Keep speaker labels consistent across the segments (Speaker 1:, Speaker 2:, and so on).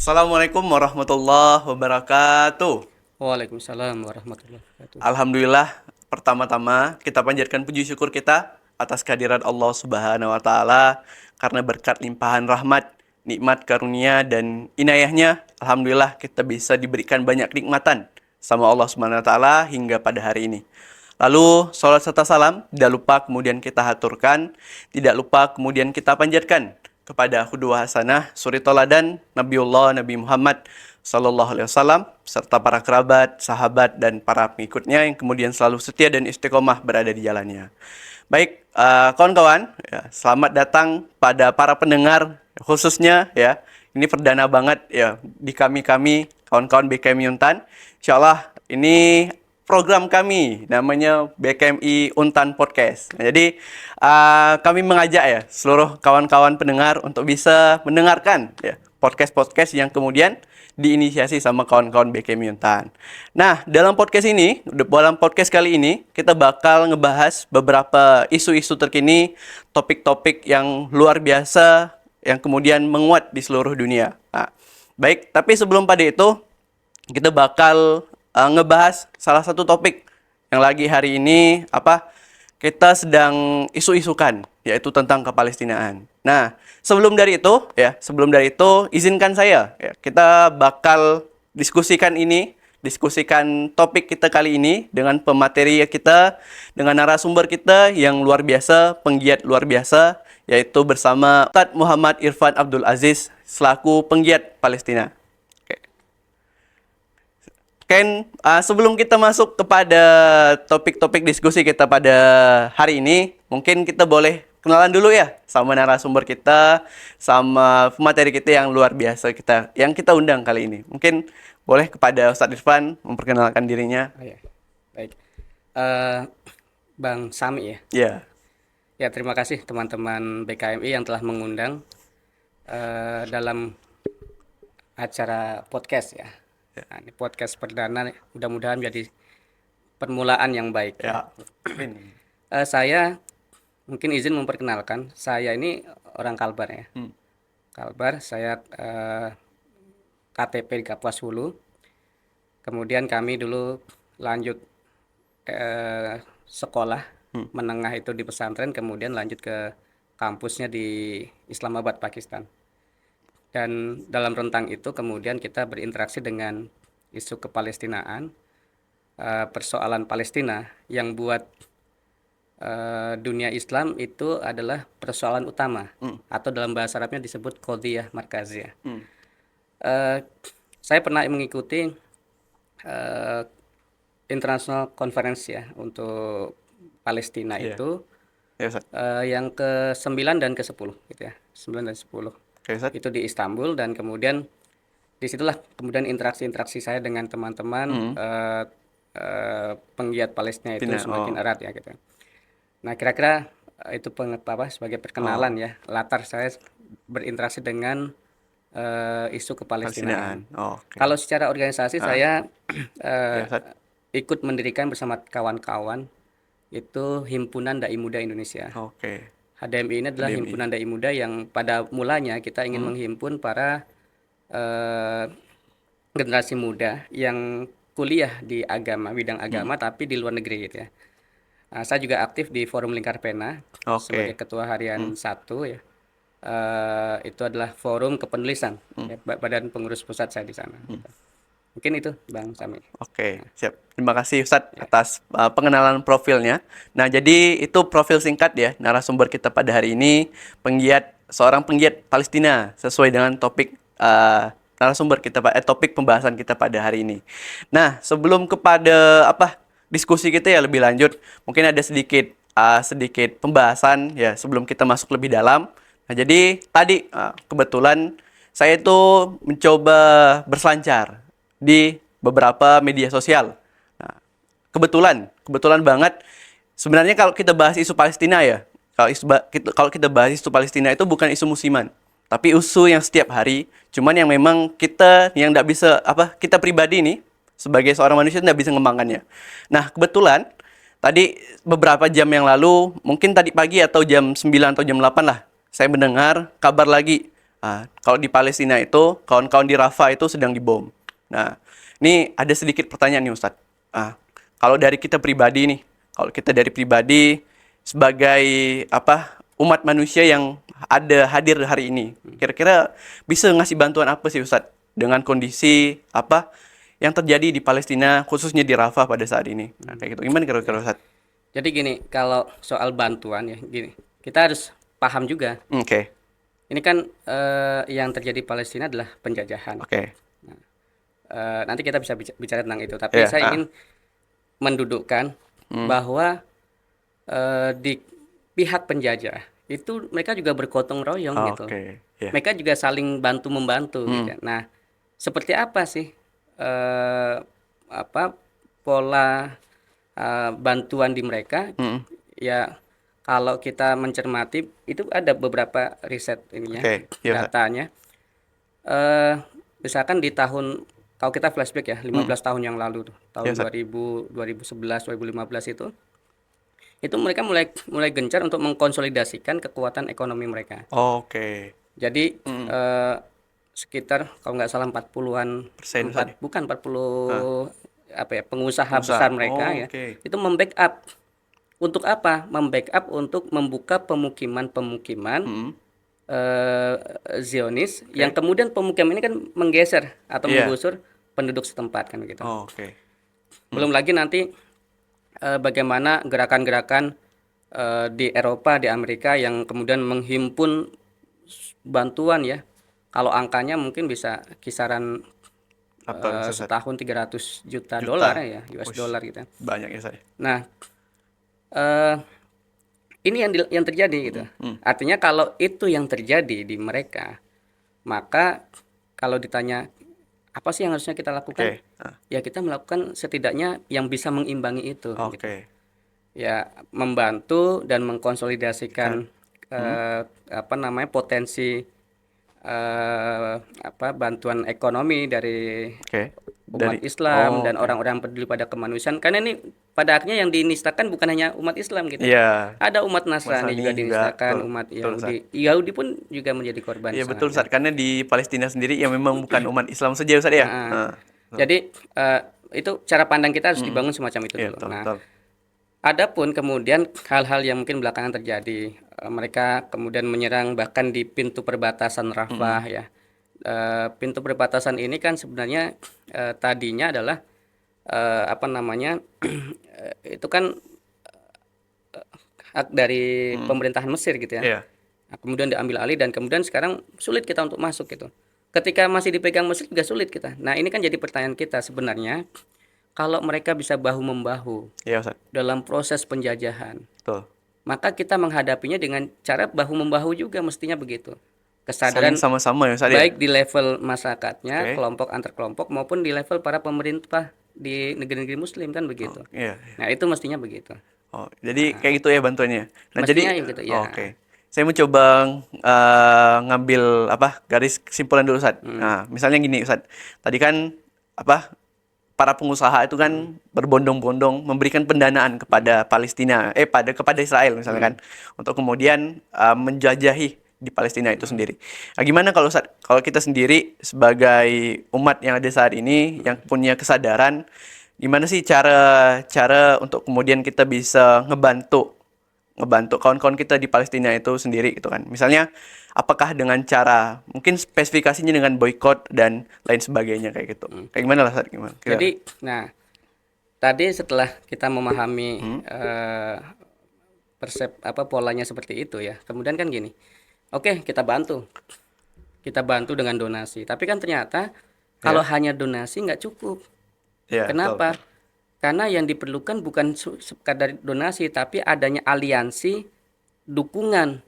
Speaker 1: Assalamualaikum warahmatullahi wabarakatuh.
Speaker 2: Waalaikumsalam warahmatullahi wabarakatuh.
Speaker 1: Alhamdulillah, pertama-tama kita panjatkan puji syukur kita atas kehadiran Allah Subhanahu wa taala karena berkat limpahan rahmat, nikmat karunia dan inayahnya, alhamdulillah kita bisa diberikan banyak nikmatan sama Allah Subhanahu wa taala hingga pada hari ini. Lalu salat serta salam tidak lupa kemudian kita haturkan, tidak lupa kemudian kita panjatkan kepada qudwah hasanah suri toladan Nabiullah Nabi Muhammad sallallahu alaihi wasallam serta para kerabat, sahabat dan para pengikutnya yang kemudian selalu setia dan istiqomah berada di jalannya. Baik, kawan-kawan, ya, selamat datang pada para pendengar khususnya ya. Ini perdana banget ya di kami kawan-kawan BKM Yuntan. Insyaallah ini program kami namanya BKMI Untan Podcast. Nah, jadi kami mengajak ya seluruh kawan-kawan pendengar untuk bisa mendengarkan ya podcast-podcast yang kemudian diinisiasi sama kawan-kawan BKM Yuntan. Nah, dalam podcast kali ini kita bakal ngebahas beberapa isu-isu terkini, topik-topik yang luar biasa yang kemudian menguat di seluruh dunia. Nah, baik, tapi sebelum pada itu kita bakal ngebahas salah satu topik yang lagi hari ini kita sedang isu-isukan, yaitu tentang Kepalestinaan. Nah, sebelum dari itu izinkan saya ya, kita bakal diskusikan topik kita kali ini dengan pemateri kita, dengan narasumber kita yang luar biasa, penggiat luar biasa, yaitu bersama Ustadz Muhammad Irfan Abdul Aziz selaku penggiat Palestina. Ken, sebelum kita masuk kepada topik-topik diskusi kita pada hari ini, mungkin kita boleh kenalan dulu ya sama narasumber kita, sama pemateri kita yang luar biasa yang kita undang kali ini. Mungkin boleh kepada Ustadz Irfan memperkenalkan dirinya.
Speaker 2: Oh, ya. Baik, Bang Sami ya.
Speaker 1: Ya.
Speaker 2: Ya, terima kasih teman-teman BKMI yang telah mengundang dalam acara podcast ya. Nah, ini podcast perdana, mudah-mudahan menjadi permulaan yang baik.
Speaker 1: Ya.
Speaker 2: Saya mungkin izin memperkenalkan, saya ini orang Kalbar ya. Kalbar, saya KTP di Kapuas Hulu. Kemudian kami dulu lanjut sekolah menengah itu di pesantren, kemudian lanjut ke kampusnya di Islamabad, Pakistan. Dan dalam rentang itu kemudian kita berinteraksi dengan isu kepalestinaan, persoalan Palestina yang buat dunia Islam itu adalah persoalan utama, atau dalam bahasa Arabnya disebut qadhiyah markaziyah. Saya pernah mengikuti international conference ya untuk Palestina itu yang ke-9 dan ke-10 gitu ya, 9 dan 10. Itu di Istanbul, dan kemudian disitulah kemudian interaksi saya dengan teman-teman penggiat Palestina itu semakin erat ya gitu. Nah, kira-kira itu sebagai perkenalan ya latar saya berinteraksi dengan isu kepalestinaan. Kalau secara organisasi saya ikut mendirikan bersama kawan-kawan itu Himpunan Dai Muda Indonesia. HDMI ini adalah Himpunan Dai Muda yang pada mulanya kita ingin menghimpun para generasi muda yang kuliah di bidang agama tapi di luar negeri gitu ya. Saya juga aktif di Forum Lingkar Pena sebagai ketua harian 1 ya. Itu adalah forum kepenulisan ya, badan pengurus pusat saya di sana. Gitu. Mungkin itu Bang Sami.
Speaker 1: Oke, siap. Terima kasih Ustadz atas pengenalan profilnya. Nah, jadi itu profil singkat ya narasumber kita pada hari ini, seorang penggiat Palestina sesuai dengan topik narasumber kita topik pembahasan kita pada hari ini. Nah, sebelum kepada diskusi kita ya lebih lanjut, mungkin ada sedikit pembahasan ya sebelum kita masuk lebih dalam. Nah, jadi tadi kebetulan saya itu mencoba berselancar di beberapa media sosial. Nah, kebetulan banget. Sebenarnya kalau kita bahas isu Palestina ya, kalau kita bahas isu Palestina itu bukan isu musiman, tapi isu yang setiap hari. Cuman yang memang kita yang tidak bisa kita pribadi nih sebagai seorang manusia tidak bisa mengembangkannya. Nah, kebetulan tadi beberapa jam yang lalu, mungkin tadi pagi atau jam 9 atau jam 8 lah, saya mendengar kabar lagi Kalau di Palestina itu, kawan-kawan di Rafah itu sedang dibom. Nah, ini ada sedikit pertanyaan nih Ustadz. Kalau dari kita pribadi nih, kalau kita dari pribadi sebagai umat manusia yang ada hadir hari ini, kira-kira bisa ngasih bantuan apa sih Ustadz dengan kondisi yang terjadi di Palestina, khususnya di Rafah pada saat ini? Nah, kayak gitu. Gimana kira-kira Ustadz?
Speaker 2: Jadi gini, kalau soal bantuan ya, gini, kita harus paham juga.
Speaker 1: Oke.
Speaker 2: Ini kan yang terjadi di Palestina adalah penjajahan.
Speaker 1: Oke.
Speaker 2: Nanti kita bisa bicara tentang itu. Tapi saya ingin mendudukkan bahwa di pihak penjajah itu mereka juga bergotong royong gitu.
Speaker 1: Yeah.
Speaker 2: Mereka juga saling bantu membantu. Gitu. Nah, seperti apa sih pola bantuan di mereka? Ya, kalau kita mencermati itu ada beberapa riset ininya, datanya. Misalkan di tahun, kalau kita flashback ya, 15 tahun yang lalu tuh, tahun 2000, 2011, 2015 itu mereka mulai gencar untuk mengkonsolidasikan kekuatan ekonomi mereka. Jadi sekitar kalau nggak salah 40-an persen, bukan 40 pengusaha besar mereka ya, itu membackup. Untuk apa? Membackup untuk membuka pemukiman-pemukiman Zionis yang kemudian pemukiman ini kan menggeser atau menggusur penduduk setempat kan gitu. Belum lagi nanti bagaimana gerakan-gerakan di Eropa, di Amerika yang kemudian menghimpun bantuan ya. Kalau angkanya mungkin bisa kisaran setahun 300 juta dolar ya, US dollar gitu.
Speaker 1: Banyak ya saya.
Speaker 2: Nah, ini yang terjadi gitu. Artinya kalau itu yang terjadi di mereka, maka kalau ditanya apa sih yang harusnya kita lakukan? Ya kita melakukan setidaknya yang bisa mengimbangi itu. Gitu. Ya membantu dan mengkonsolidasikan potensi bantuan ekonomi dari umat Islam dan orang-orang peduli pada kemanusiaan, karena ini pada akhirnya yang dinistakan bukan hanya umat Islam gitu. Ada umat Nasrani juga dinistakan, umat Yahudi. Yahudi pun juga menjadi korban.
Speaker 1: Iya betul Ustaz, karena di Palestina sendiri ya memang bukan umat Islam saja Ustaz ya.
Speaker 2: Jadi itu cara pandang kita harus dibangun semacam itu dulu. Nah, adapun kemudian hal-hal yang mungkin belakangan terjadi, mereka kemudian menyerang bahkan di pintu perbatasan Rafah ya. Pintu perbatasan ini kan sebenarnya tadinya adalah itu kan hak dari pemerintahan Mesir gitu ya. Nah, kemudian diambil alih dan kemudian sekarang sulit kita untuk masuk gitu. Ketika masih dipegang Mesir juga sulit kita. Nah, ini kan jadi pertanyaan kita sebenarnya, kalau mereka bisa bahu membahu dalam proses penjajahan, maka kita menghadapinya dengan cara bahu membahu juga, mestinya begitu. Kesadaran
Speaker 1: sama-sama ya,
Speaker 2: baik di level masyarakatnya, kelompok antar kelompok, maupun di level para pemerintah di negeri-negeri Muslim kan begitu. Nah itu mestinya begitu.
Speaker 1: Jadi kayak gitu ya bantuannya. Nah
Speaker 2: mestinya
Speaker 1: jadi
Speaker 2: gitu, ya.
Speaker 1: Saya mau coba ngambil garis kesimpulan dulu Ustaz. Nah misalnya gini Ustaz, tadi kan para pengusaha itu kan berbondong-bondong memberikan pendanaan kepada Palestina, kepada Israel misalnya kan, untuk kemudian menjajahi di Palestina itu sendiri. Nah, gimana kalau kita sendiri sebagai umat yang ada saat ini yang punya kesadaran, gimana sih cara untuk kemudian kita bisa ngebantu kawan-kawan kita di Palestina itu sendiri gitu kan. Misalnya apakah dengan cara mungkin spesifikasinya dengan boykot dan lain sebagainya kayak gitu. Kayak gimana lah Ustaz? Gimana?
Speaker 2: Jadi tadi setelah kita memahami polanya seperti itu ya. Kemudian kan gini. Oke, kita bantu dengan donasi. Tapi kan ternyata kalau hanya donasi nggak cukup. Kenapa? Betul. Karena yang diperlukan bukan sekadar donasi, tapi adanya aliansi, dukungan,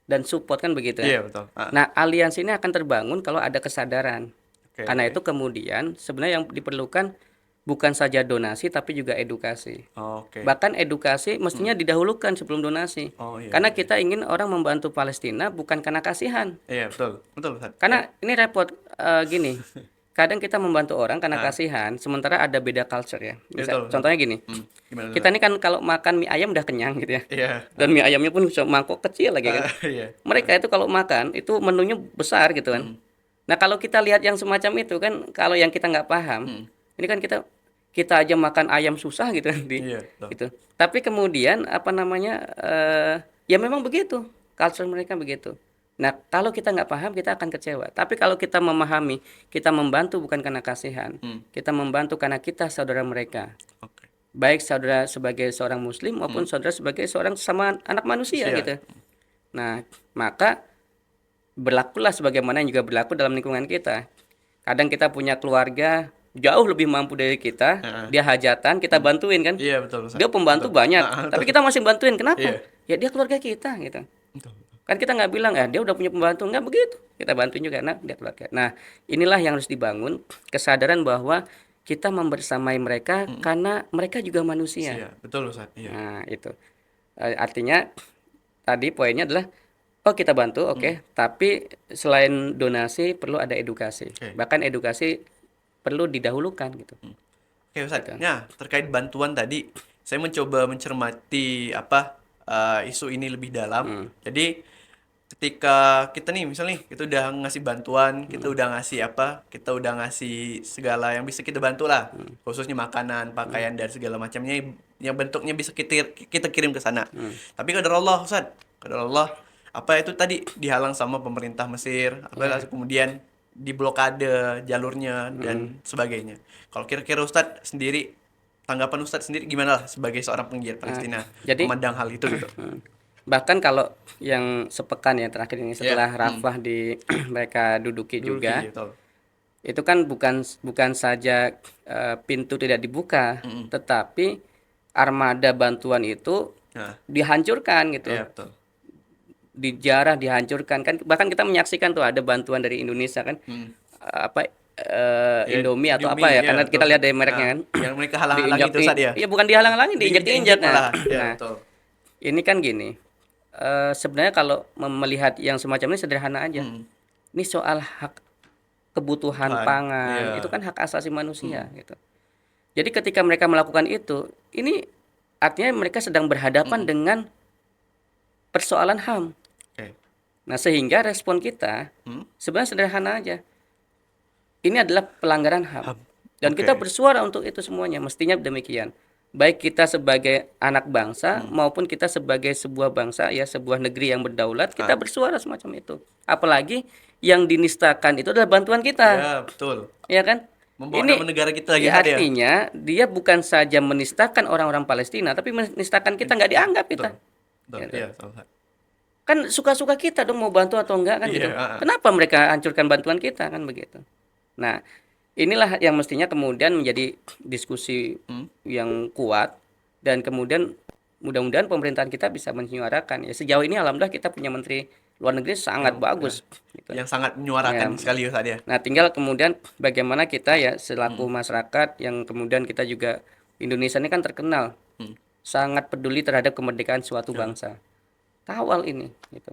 Speaker 2: dan support kan begitu ya.
Speaker 1: Iya, betul.
Speaker 2: Nah, aliansi ini akan terbangun kalau ada kesadaran. Karena itu kemudian sebenarnya yang diperlukan bukan saja donasi tapi juga edukasi. Bahkan edukasi mestinya didahulukan sebelum donasi. Karena kita ingin orang membantu Palestina bukan karena kasihan.
Speaker 1: Iya, betul. Betul, Ustaz.
Speaker 2: Karena ini repot gini. kadang kita membantu orang karena kasihan, sementara ada beda culture ya.
Speaker 1: Betul.
Speaker 2: Contohnya gini,
Speaker 1: Gimana tuh,
Speaker 2: kita ini kan kalau makan mie ayam udah kenyang gitu ya.
Speaker 1: Iya.
Speaker 2: Dan mie ayamnya pun mangkok kecil lagi kan.
Speaker 1: Iya.
Speaker 2: Mereka itu kalau makan itu menunya besar gitu kan. Nah kalau kita lihat yang semacam itu kan, kalau yang kita nggak paham, ini kan kita kita aja makan ayam susah gitu kan
Speaker 1: Iya, betul.
Speaker 2: gitu. Tapi kemudian apa namanya ya memang begitu, culture mereka begitu. Nah kalau kita nggak paham kita akan kecewa. Tapi kalau kita memahami, kita membantu bukan karena kasihan, kita membantu karena kita saudara mereka.
Speaker 1: Oke.
Speaker 2: Baik saudara sebagai seorang muslim maupun saudara sebagai seorang sama anak manusia
Speaker 1: Iya.
Speaker 2: gitu. Nah, maka berlakulah sebagaimana yang juga berlaku dalam lingkungan kita. Kadang kita punya keluarga jauh lebih mampu dari kita, dia hajatan, kita bantuin kan.
Speaker 1: Iya, betul, Ustaz.
Speaker 2: Dia pembantu
Speaker 1: Betul.
Speaker 2: banyak, tapi kita masih bantuin. Kenapa?
Speaker 1: Iya.
Speaker 2: Ya dia keluarga kita gitu.
Speaker 1: Betul.
Speaker 2: Kan kita nggak bilang, dia udah punya pembantu, nggak begitu. Kita bantuin juga, nah dia keluarga. Nah, inilah yang harus dibangun, kesadaran bahwa kita membersamai mereka karena mereka juga manusia.
Speaker 1: Iya, betul, Ustaz. Iya.
Speaker 2: Nah, itu. Artinya tadi poinnya adalah kita bantu, oke. Tapi selain donasi perlu ada edukasi.
Speaker 1: Oke.
Speaker 2: Bahkan edukasi perlu didahulukan gitu.
Speaker 1: Oke, Ustaz. Nah, terkait bantuan tadi, saya mencoba mencermati isu ini lebih dalam. Jadi ketika kita nih misalnya kita udah ngasih bantuan, kita udah ngasih kita udah ngasih segala yang bisa kita bantu lah, khususnya makanan, pakaian dan segala macamnya yang bentuknya bisa kita kirim ke sana. Tapi kadar Allah, Ustaz, kadar Allah itu tadi dihalang sama pemerintah Mesir, kemudian diblokade jalurnya dan sebagainya. Kalau kira-kira Ustadz sendiri, tanggapan Ustadz sendiri gimana lah sebagai seorang penggiat Palestina
Speaker 2: jadi
Speaker 1: memandang hal itu gitu?
Speaker 2: bahkan kalau yang sepekan ya terakhir ini setelah Rafah di mereka duduki juga,
Speaker 1: Betul.
Speaker 2: itu kan bukan saja pintu tidak dibuka, tetapi armada bantuan itu
Speaker 1: Nah,
Speaker 2: dihancurkan gitu.
Speaker 1: iya betul.
Speaker 2: Dijarah, dihancurkan kan, bahkan kita menyaksikan tuh ada bantuan dari Indonesia kan,
Speaker 1: Ya,
Speaker 2: Indomie atau
Speaker 1: Indomie,
Speaker 2: apa ya,
Speaker 1: ya,
Speaker 2: karena kita
Speaker 1: betul.
Speaker 2: lihat dari mereknya
Speaker 1: Nah,
Speaker 2: kan.
Speaker 1: yang mereka halang-halangi itu Ustadz ya?
Speaker 2: Iya bukan dihalang-halangi, diinjak-injak.
Speaker 1: malah. Ya,
Speaker 2: Nah,
Speaker 1: betul.
Speaker 2: ini kan gini, sebenarnya kalau melihat yang semacam ini sederhana aja. Ini soal hak kebutuhan pangan,
Speaker 1: iya.
Speaker 2: itu kan hak asasi manusia gitu. Jadi ketika mereka melakukan itu, ini artinya mereka sedang berhadapan dengan persoalan HAM.
Speaker 1: Oke.
Speaker 2: Nah, sehingga respon kita sebenarnya sederhana aja. Ini adalah pelanggaran HAM. Dan kita bersuara untuk itu semuanya, mestinya demikian. Baik kita sebagai anak bangsa maupun kita sebagai sebuah bangsa ya, sebuah negeri yang berdaulat, kita bersuara semacam itu. Apalagi yang dinistakan itu adalah bantuan kita.
Speaker 1: Ya, betul.
Speaker 2: Ya kan?
Speaker 1: Membawa nama negara kita lagi
Speaker 2: ya,
Speaker 1: Ustadz, ya?
Speaker 2: artinya dia bukan saja menistakan orang-orang Palestina, tapi menistakan kita, nggak dianggap kita.
Speaker 1: Betul.
Speaker 2: Gitu.
Speaker 1: Iya, salah.
Speaker 2: Kan suka-suka kita dong mau bantu atau enggak kan gitu. Kenapa mereka hancurkan bantuan kita kan begitu. Nah, inilah yang mestinya kemudian menjadi diskusi yang kuat, dan kemudian mudah-mudahan pemerintahan kita bisa menyuarakan. Ya sejauh ini alhamdulillah kita punya menteri luar negeri sangat bagus gitu.
Speaker 1: Yang sangat menyuarakan sekali Ustadz ya.
Speaker 2: Nah, tinggal kemudian bagaimana kita ya selaku masyarakat yang kemudian kita juga, Indonesia ini kan terkenal sangat peduli terhadap kemerdekaan suatu bangsa. Kawal ini gitu.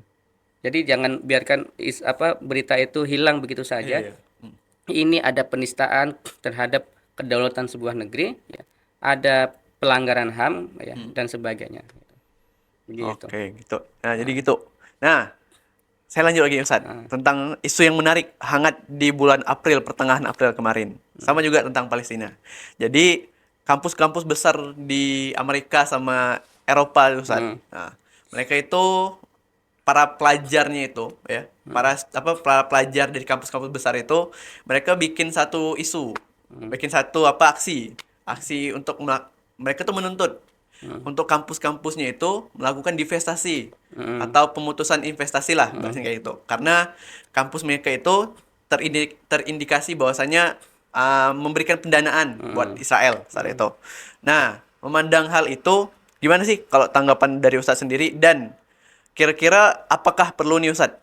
Speaker 2: Jadi jangan biarkan berita itu hilang begitu saja.
Speaker 1: Iya.
Speaker 2: Ini ada penistaan terhadap kedaulatan sebuah negeri, ya. Ada pelanggaran HAM ya, dan sebagainya. Begitu.
Speaker 1: Oke, gitu. Nah, jadi gitu. Nah, saya lanjut lagi Ustadz tentang isu yang menarik hangat di bulan April, pertengahan April kemarin. Sama juga tentang Palestina. Jadi kampus-kampus besar di Amerika sama Eropa Ustadz. Nah, mereka itu para pelajarnya itu ya, para pelajar dari kampus-kampus besar itu mereka bikin satu isu, bikin satu aksi untuk mereka tuh menuntut untuk kampus-kampusnya itu melakukan divestasi atau pemutusan investasi lah bahasanya kayak gitu. Karena kampus mereka itu terindikasi bahwasanya memberikan pendanaan buat Israel saat itu. Nah, memandang hal itu gimana sih kalau tanggapan dari Ustadz sendiri, dan kira-kira apakah perlu nih Ustadz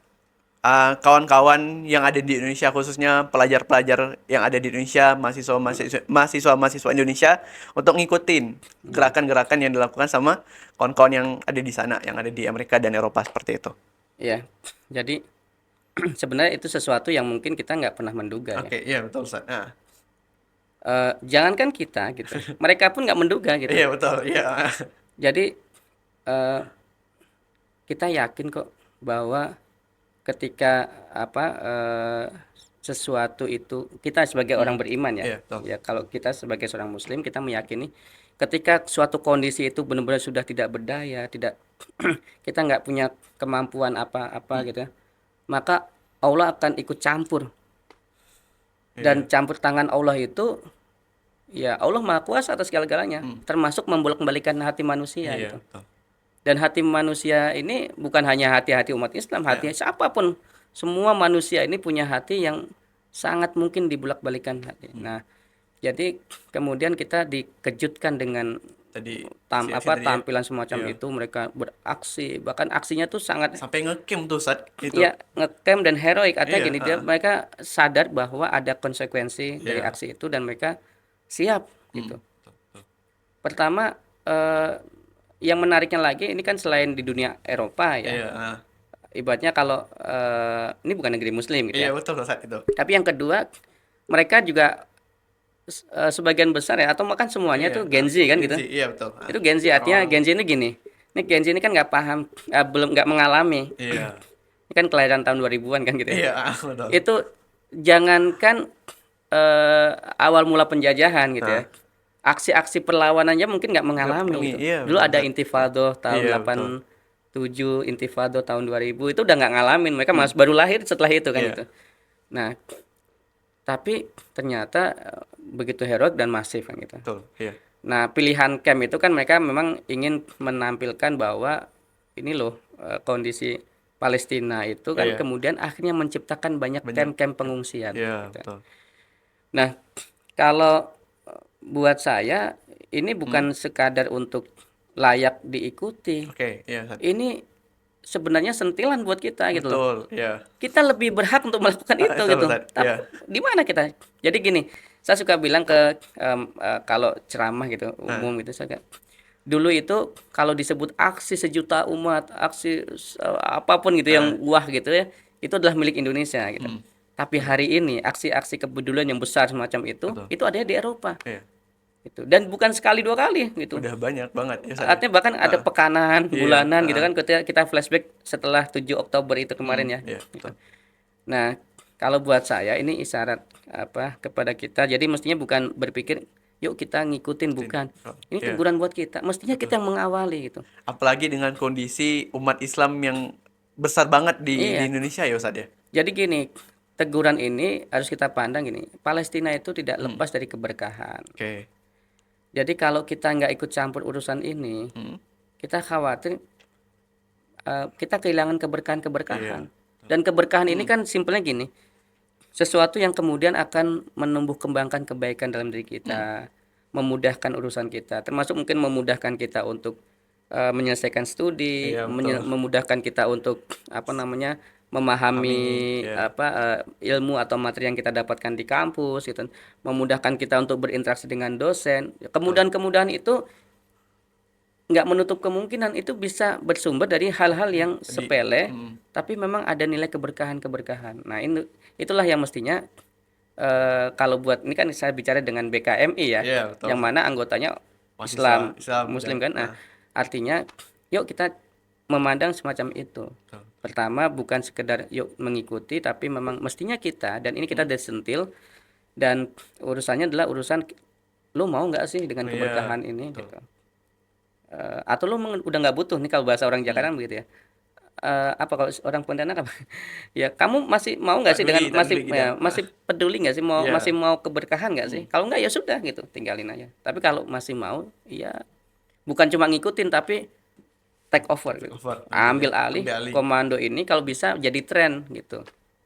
Speaker 1: kawan-kawan yang ada di Indonesia, khususnya pelajar-pelajar yang ada di Indonesia, mahasiswa Indonesia, untuk ngikutin gerakan-gerakan yang dilakukan sama kawan-kawan yang ada di sana, yang ada di Amerika dan Eropa seperti itu?
Speaker 2: Ya, jadi sebenarnya itu sesuatu yang mungkin kita nggak pernah menduga ya.
Speaker 1: Oke, iya betul Ustaz. Nah,
Speaker 2: Jangankan kita gitu, mereka pun nggak menduga gitu.
Speaker 1: iya betul, iya.
Speaker 2: Jadi eh, kita yakin kok bahwa ketika apa sesuatu itu kita sebagai orang
Speaker 1: Hmm,
Speaker 2: beriman ya,
Speaker 1: iya betul.
Speaker 2: ya kalau kita sebagai seorang muslim kita meyakini ketika suatu kondisi itu benar-benar sudah tidak berdaya, tidak kita nggak punya kemampuan apa-apa
Speaker 1: Hmm,
Speaker 2: gitu ya, maka Allah akan ikut campur dan
Speaker 1: iya.
Speaker 2: campur tangan Allah itu ya Allah Maha Kuasa atas segala-galanya,
Speaker 1: Hmm,
Speaker 2: termasuk membolak-balikan hati manusia
Speaker 1: iya
Speaker 2: gitu.
Speaker 1: betul.
Speaker 2: Dan hati manusia ini bukan hanya hati-hati umat Islam, hati
Speaker 1: Iya.
Speaker 2: siapapun. Semua manusia ini punya hati yang sangat mungkin dibulak-balikan hati.
Speaker 1: Hmm,
Speaker 2: Nah, jadi kemudian kita dikejutkan dengan
Speaker 1: tadi aksi-aksi tadi ya.
Speaker 2: tampilan semacam
Speaker 1: Iya.
Speaker 2: itu, mereka beraksi, bahkan aksinya tuh sangat
Speaker 1: Sampai ngecamp tuh Ustaz itu.
Speaker 2: ya ngecamp dan heroik. Artinya
Speaker 1: Iya,
Speaker 2: gini,
Speaker 1: heeh.
Speaker 2: mereka sadar bahwa ada konsekuensi dari
Speaker 1: Iya.
Speaker 2: aksi itu dan mereka siap
Speaker 1: Hmm,
Speaker 2: gitu.
Speaker 1: betul, betul.
Speaker 2: Pertama yang menariknya lagi ini kan selain di dunia Eropa ya,
Speaker 1: Iya,
Speaker 2: ibaratnya kalau ini bukan negeri muslim gitu
Speaker 1: iya
Speaker 2: ya.
Speaker 1: betul Ustaz itu.
Speaker 2: Tapi yang kedua, mereka juga sebagian besar ya atau bahkan semuanya
Speaker 1: Iya,
Speaker 2: tuh Gen Z kan
Speaker 1: Gen
Speaker 2: gitu.
Speaker 1: Z, iya betul.
Speaker 2: Itu Gen Z artinya
Speaker 1: Orang-orang,
Speaker 2: Gen Z ini gini. Ini Gen Z ini kan nggak paham, belum nggak mengalami.
Speaker 1: iya.
Speaker 2: Ini kan kelahiran tahun 2000-an kan gitu ya.
Speaker 1: Iya, betul.
Speaker 2: Itu jangankan eh, awal mula penjajahan gitu ya.
Speaker 1: Nah,
Speaker 2: Aksi-aksi perlawanannya mungkin nggak
Speaker 1: nggak
Speaker 2: mengalami
Speaker 1: pernah,
Speaker 2: gitu.
Speaker 1: iya
Speaker 2: Dulu
Speaker 1: betul
Speaker 2: ada
Speaker 1: Ustaz.
Speaker 2: Intifado tahun
Speaker 1: Iya betul.
Speaker 2: 87, Intifado tahun 2000 itu udah nggak ngalamin. Mereka
Speaker 1: Hmm,
Speaker 2: masih baru lahir setelah itu kan
Speaker 1: iya
Speaker 2: gitu. Nah, tapi ternyata begitu heroik dan masif kan gitu.
Speaker 1: betul, iya.
Speaker 2: Nah, pilihan camp itu kan mereka memang ingin menampilkan bahwa ini loh kondisi Palestina itu kan
Speaker 1: Iya,
Speaker 2: kemudian akhirnya menciptakan banyak
Speaker 1: banyak.
Speaker 2: camp-camp pengungsian
Speaker 1: Iya
Speaker 2: gitu.
Speaker 1: betul.
Speaker 2: Nah, kalau buat saya ini
Speaker 1: Hmm,
Speaker 2: bukan sekadar untuk layak diikuti.
Speaker 1: oke, iya Ustaz.
Speaker 2: Ini sebenarnya sentilan buat kita gitu loh.
Speaker 1: Betul, iya.
Speaker 2: Kita lebih berhak untuk melakukan itu
Speaker 1: Betul
Speaker 2: gitu.
Speaker 1: Ustaz.
Speaker 2: Tapi
Speaker 1: Iya.
Speaker 2: di mana kita? Jadi gini, saya suka bilang ke kalau ceramah gitu
Speaker 1: Nah,
Speaker 2: umum gitu saya dulu itu kalau disebut aksi sejuta umat, aksi apapun gitu yang
Speaker 1: nah,
Speaker 2: wah gitu ya, itu adalah milik Indonesia gitu.
Speaker 1: hmm,
Speaker 2: Tapi
Speaker 1: betul,
Speaker 2: hari ini aksi-aksi kepedulian yang besar semacam
Speaker 1: betul.
Speaker 2: itu ada di Eropa
Speaker 1: Iya.
Speaker 2: gitu. Dan bukan sekali dua kali gitu.
Speaker 1: Udah banyak banget ya Ustaz ya.
Speaker 2: Artinya bahkan ada
Speaker 1: Heeh.
Speaker 2: pekanan
Speaker 1: Iya,
Speaker 2: bulanan gitu
Speaker 1: heeh.
Speaker 2: kan ketika kita flashback setelah 7 Oktober itu
Speaker 1: Hmm,
Speaker 2: kemarin ya.
Speaker 1: iya
Speaker 2: Gitu.
Speaker 1: betul.
Speaker 2: Nah, kalau buat saya ini isyarat apa kepada kita. Jadi mestinya bukan berpikir yuk kita ngikutin
Speaker 1: Ikutin.
Speaker 2: bukan.
Speaker 1: Oh,
Speaker 2: Ini
Speaker 1: iya,
Speaker 2: teguran buat kita. Mestinya
Speaker 1: betul.
Speaker 2: kita yang mengawali gitu.
Speaker 1: Apalagi dengan kondisi umat Islam yang besar banget di
Speaker 2: Iya.
Speaker 1: Indonesia ya Ustaz ya.
Speaker 2: Jadi gini, teguran ini harus kita pandang gini. Palestina itu tidak
Speaker 1: Hmm,
Speaker 2: lepas dari keberkahan.
Speaker 1: oke.
Speaker 2: Jadi kalau kita nggak ikut campur urusan ini,
Speaker 1: Hmm,
Speaker 2: kita khawatir kita kehilangan keberkahan-keberkahan.
Speaker 1: iya.
Speaker 2: Dan keberkahan ini
Speaker 1: Hmm,
Speaker 2: kan simpelnya gini, sesuatu yang kemudian akan menumbuh kembangkan kebaikan dalam diri
Speaker 1: hmm,
Speaker 2: kita, memudahkan urusan kita, termasuk mungkin memudahkan kita untuk menyelesaikan studi,
Speaker 1: iya betul.
Speaker 2: memudahkan kita untuk apa namanya
Speaker 1: Kami,
Speaker 2: memahami
Speaker 1: ya.
Speaker 2: apa ilmu atau materi yang kita dapatkan di kampus gitu, memudahkan kita untuk berinteraksi dengan dosen.
Speaker 1: Betul.
Speaker 2: Kemudahan-kemudahan itu nggak menutup kemungkinan itu bisa bersumber dari hal-hal yang
Speaker 1: Tadi,
Speaker 2: sepele,
Speaker 1: hmm,
Speaker 2: tapi memang ada nilai keberkahan-keberkahan. Nah, itulah yang mestinya kalau buat ini kan saya bicara dengan BKMI ya,
Speaker 1: iya betul.
Speaker 2: yang mana anggotanya
Speaker 1: Mahasiswa
Speaker 2: Islam,
Speaker 1: Islam dan
Speaker 2: Muslim kan. Nah, artinya yuk kita memandang semacam itu.
Speaker 1: betul.
Speaker 2: Pertama bukan sekedar yuk mengikuti, tapi memang mestinya kita dan ini kita
Speaker 1: Hmm,
Speaker 2: desentil dan urusannya adalah urusan lu mau nggak sih dengan
Speaker 1: iya
Speaker 2: keberkahan ini
Speaker 1: betul.
Speaker 2: gitu. Atau lu udah nggak butuh nih kalau bahasa orang
Speaker 1: Hmm,
Speaker 2: Jakarta kan begitu ya. Apa kalau orang Pontianak apa? Ya kamu masih mau nggak
Speaker 1: tak
Speaker 2: sih
Speaker 1: duli,
Speaker 2: dengan
Speaker 1: tak duli gitu.
Speaker 2: masih peduli nggak sih masih
Speaker 1: Iya.
Speaker 2: mau keberkahan nggak sih?
Speaker 1: Hmm,
Speaker 2: Kalau nggak ya sudah gitu, tinggalin aja. Tapi kalau masih mau, ya bukan cuma ngikutin tapi take over
Speaker 1: take
Speaker 2: gitu.
Speaker 1: over, ambil ya,
Speaker 2: Ambil alih
Speaker 1: ambil alih.
Speaker 2: komando ini kalau bisa jadi tren gitu.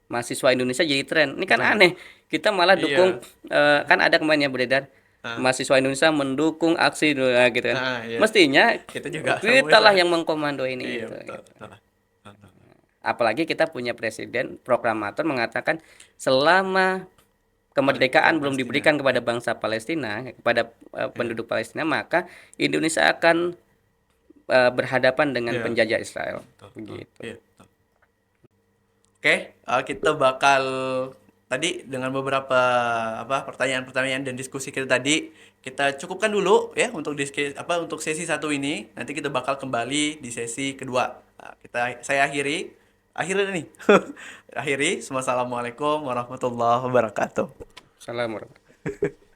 Speaker 2: Mahasiswa Indonesia jadi tren. Ini kan
Speaker 1: Betul.
Speaker 2: aneh. Kita malah dukung
Speaker 1: Iya.
Speaker 2: kan ada kemarin yang beredar
Speaker 1: Nah,
Speaker 2: mahasiswa Indonesia mendukung aksi gitu kan.
Speaker 1: iya.
Speaker 2: Mestinya
Speaker 1: Kita juga
Speaker 2: kita lah
Speaker 1: bisa.
Speaker 2: yang mengkomando ini
Speaker 1: Iya
Speaker 2: gitu.
Speaker 1: betul, betul. Betul.
Speaker 2: Apalagi kita punya presiden proklamator mengatakan selama kemerdekaan belum
Speaker 1: Palestina.
Speaker 2: diberikan kepada
Speaker 1: Iya.
Speaker 2: bangsa Palestina, kepada
Speaker 1: Iya.
Speaker 2: penduduk Palestina, maka Indonesia akan berhadapan dengan
Speaker 1: Iya.
Speaker 2: penjajah Israel.
Speaker 1: Betul, betul.
Speaker 2: Begitu.
Speaker 1: Iya, betul. Oke, kita bakal tadi dengan beberapa pertanyaan-pertanyaan dan diskusi kita tadi kita cukupkan dulu ya untuk untuk sesi satu ini. Nanti kita bakal kembali di sesi kedua. Saya akhiri nih. Akhiri. Wassalamualaikum warahmatullahi wabarakatuh.
Speaker 2: Salam warahmatullahi